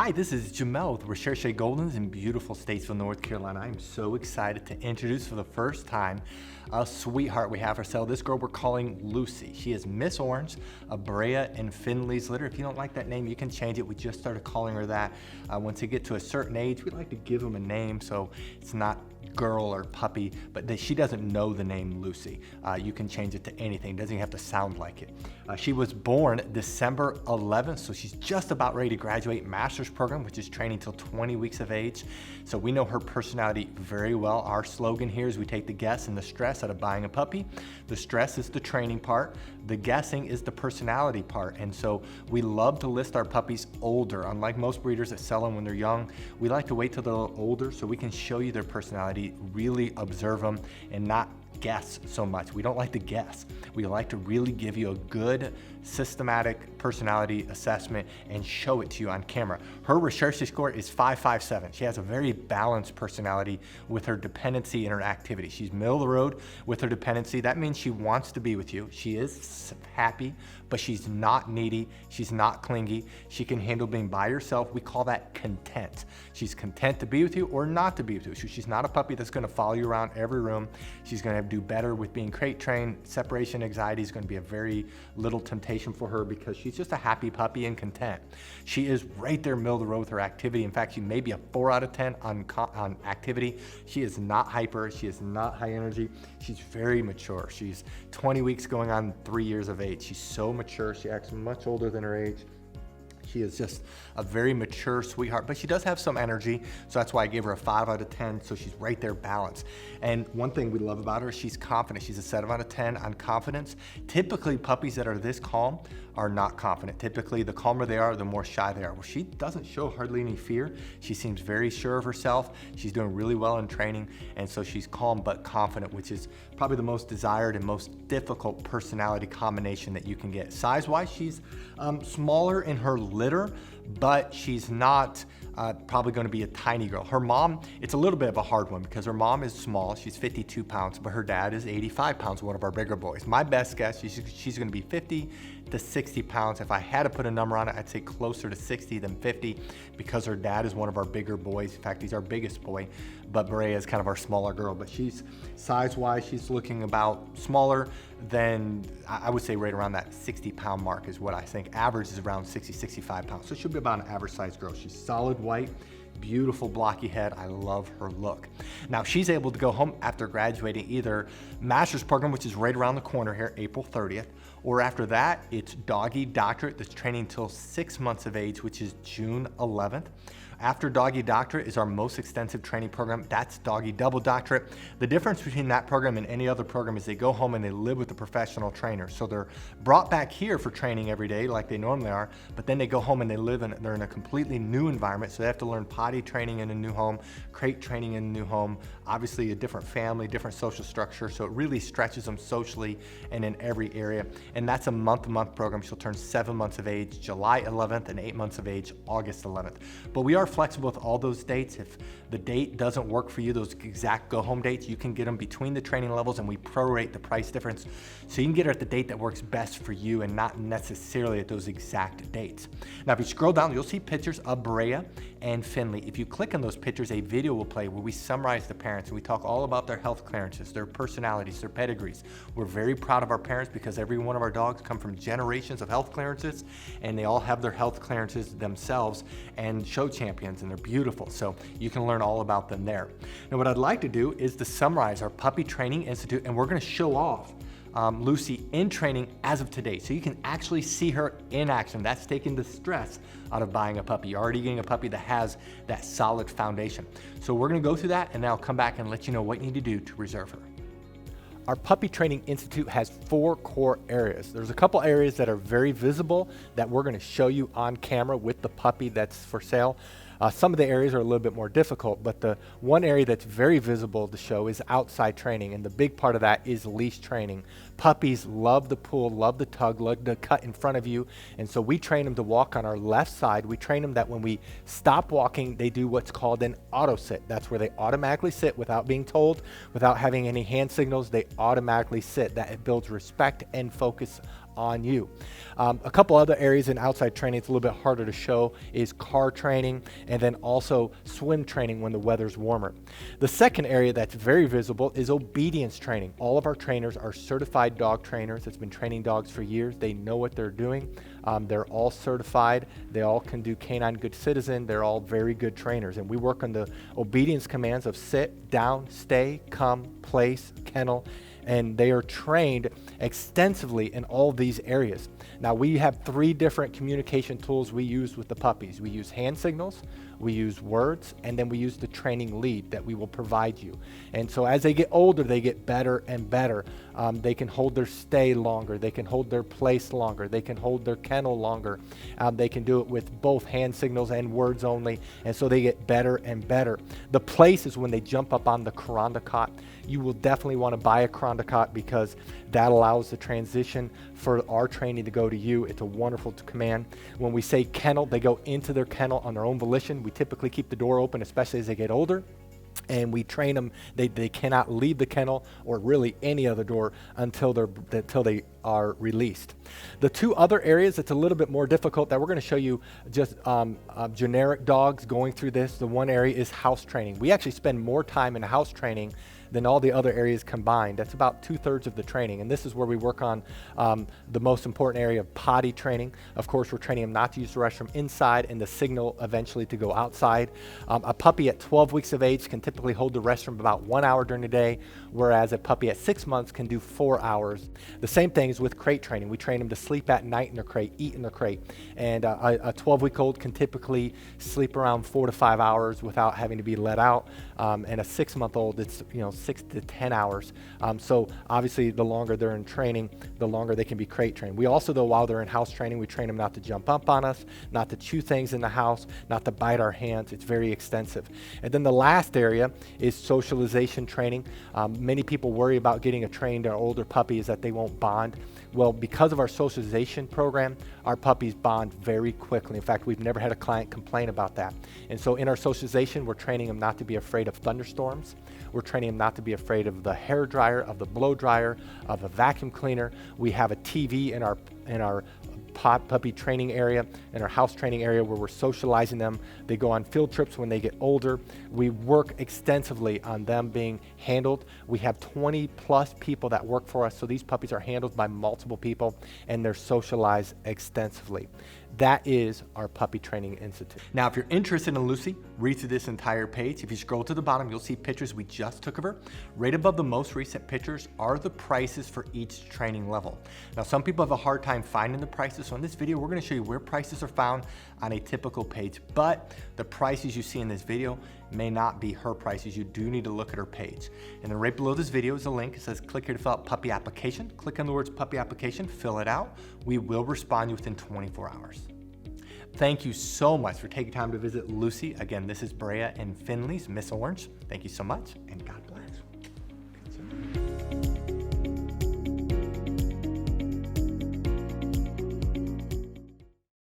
Hi, this is Jamel with Recherche Goldens in beautiful Statesville, North Carolina. I'm so excited to introduce for the first time a sweetheart we have for sale. This girl we're calling Lucy. She is Miss Orange of Berea and Finley's litter. If you don't like that name, you can change it. We just started calling her that. Once they get to a certain age, we like to give them a name so it's not girl or puppy, but she doesn't know the name Lucy. You can change it to anything. It doesn't even have to sound like it. She was born December 11th, so she's just about ready to graduate master's program, which is training till 20 weeks of age. So we know her personality very well. Our slogan here is we take the guess and the stress out of buying a puppy. The stress is the training part. The guessing is the personality part. And so we love to list our puppies older. Unlike most breeders that sell them when they're young, we like to wait till they're older so we can show you their personality, really observe them and not guess so much. We don't like to guess. We like to really give you a good systematic personality assessment and show it to you on camera. Her Recherche score is 557. She has a very balanced personality with her dependency and her activity. She's middle of the road with her dependency. That means she wants to be with you. She is happy, but she's not needy. She's not clingy. She can handle being by herself. We call that content. She's content to be with you or not to be with you. So she's not a puppy that's going to follow you around every room. She's going to do better with being crate trained. Separation anxiety is going to be a very little temptation for her because she's just a happy puppy and content. She is right there middle of the road with her activity. In fact, she may be a 4 out of 10 on activity. She is not hyper. She is not high energy. She's very mature. She's 20 weeks going on 3 years of age. She's so mature. She acts much older than her age. She is just a very mature sweetheart, but she does have some energy, so that's why I gave her a 5 out of 10, so she's right there balanced. And one thing we love about her, she's confident. She's a 7 out of 10 on confidence. Typically, puppies that are this calm are not confident. Typically, the calmer they are, the more shy they are. Well, she doesn't show hardly any fear. She seems very sure of herself. She's doing really well in training, and so she's calm but confident, which is probably the most desired and most difficult personality combination that you can get. Size-wise, she's smaller in her litter, but she's not probably going to be a tiny girl. Her mom, it's a little bit of a hard one because her mom is small. She's 52 pounds, but her dad is 85 pounds, one of our bigger boys. My best guess, she's going to be 50 to 60 pounds. If I had to put a number on it, I'd say closer to 60 than 50 because her dad is one of our bigger boys. In fact, he's our biggest boy, but Berea is kind of our smaller girl. But she's size-wise, she's looking about smaller than, I would say right around that 60-pound mark is what I think. Average is around 60, 65 pounds. So she'll be about an average-sized girl. She's solid white, beautiful blocky head. I love her look. Now she's able to go home after graduating either master's program, which is right around the corner here, April 30th, or after that, it's doggy doctorate that's training until 6 months of age, which is June 11th. After doggy doctorate is our most extensive training program. That's doggy double doctorate. The difference between that program and any other program is they go home and they live with a professional trainer. So they're brought back here for training every day like they normally are, but then they go home and they're in a completely new environment. So they have to learn potty training in a new home, crate training in a new home, obviously a different family, different social structure. So it really stretches them socially and in every area. And that's a month-to-month program. She'll turn 7 months of age, July 11th, and 8 months of age, August 11th. But we are flexible with all those dates. If the date doesn't work for you, those exact go-home dates, you can get them between the training levels and we prorate the price difference. So you can get her at the date that works best for you and not necessarily at those exact dates. Now, if you scroll down, you'll see pictures of Berea and Finley. If you click on those pictures, a video will play where we summarize the parents and we talk all about their health clearances, their personalities, their pedigrees. We're very proud of our parents because every one of our dogs come from generations of health clearances and they all have their health clearances themselves and show champions, and they're beautiful. So you can learn all about them there. Now, what I'd like to do is to summarize our Puppy Training Institute, and we're going to show off Lucy in training as of today. So you can actually see her in action. That's taking the stress out of buying a puppy. You're already getting a puppy that has that solid foundation. So we're going to go through that, and then I'll come back and let you know what you need to do to reserve her. Our Puppy Training Institute has 4 core areas. There's a couple areas that are very visible that we're going to show you on camera with the puppy that's for sale. Some of the areas are a little bit more difficult, but the one area that's very visible to show is outside training, and the big part of that is leash training. Puppies love the pull, love the tug, love the cut in front of you, and so we train them to walk on our left side. We train them that when we stop walking, they do what's called an auto sit. That's where they automatically sit without being told, without having any hand signals. They automatically sit. That it builds respect and focus on you. A couple other areas in outside training, it's a little bit harder to show, is car training and then also swim training when the weather's warmer. The second area that's very visible is obedience training. All of our trainers are certified dog trainers that's been training dogs for years. They know what they're doing. They're all certified. They all can do Canine Good Citizen. They're all very good trainers. And we work on the obedience commands of sit, down, stay, come, place, kennel, and they are trained extensively in all these areas. Now we have 3 different communication tools we use with the puppies. We use hand signals, we use words, and then we use the training lead that we will provide you. And so as they get older, they get better and better. They can hold their stay longer, they can hold their place longer, they can hold their kennel longer. They can do it with both hand signals and words only, and so they get better and better. The place is when they jump up on the Kuranda cot. You will definitely want to buy a Kuranda cot because that allows the transition for our training to go to you. It's a wonderful command. When we say kennel, they go into their kennel on their own volition. We typically keep the door open, especially as they get older. And we train them, they cannot leave the kennel or really any other door until they are released. The 2 other areas that's a little bit more difficult that we're going to show you just generic dogs going through this. The one area is house training. We actually spend more time in house training than all the other areas combined. That's about 2/3 of the training. And this is where we work on the most important area of potty training. Of course, we're training them not to use the restroom inside and the signal eventually to go outside. A puppy at 12 weeks of age can typically hold the restroom about 1 hour during the day, whereas a puppy at 6 months can do 4 hours. The same thing is with crate training. We train them to sleep at night in their crate, eat in their crate. And a 12-week-old can typically sleep around 4 to 5 hours without having to be let out. And a 6-month-old, it's 6 to 10 hours. So obviously the longer they're in training, the longer they can be crate trained. We also, though, while they're in house training, we train them not to jump up on us, not to chew things in the house, not to bite our hands. It's very extensive. And then the last area is socialization training. Many people worry about getting a trained or older puppy is that they won't bond. Well, because of our socialization program, our puppies bond very quickly. In fact, we've never had a client complain about that. And so in our socialization, we're training them not to be afraid of thunderstorms. We're training them not to be afraid of the hair dryer, of the blow dryer, of a vacuum cleaner. We have a TV in our puppy training area, in our house training area, where we're socializing them. They go on field trips when they get older. We work extensively on them being handled. We have 20 plus people that work for us, so these puppies are handled by multiple people and they're socialized extensively. That is our Puppy Training Institute. Now, if you're interested in Lucy, read through this entire page. If you scroll to the bottom, you'll see pictures we just took of her. Right above the most recent pictures are the prices for each training level. Now, some people have a hard time finding the prices, so in this video, we're going to show you where prices are found on a typical page, but the prices you see in this video may not be her prices. You do need to look at her page. And then right below this video is a link. It says click here to fill out puppy application. Click on the words puppy application, fill it out. We will respond to you within 24 hours. Thank you so much for taking time to visit Lucy. Again, this is Berea and Finley's Miss Orange. Thank you so much, and God bless.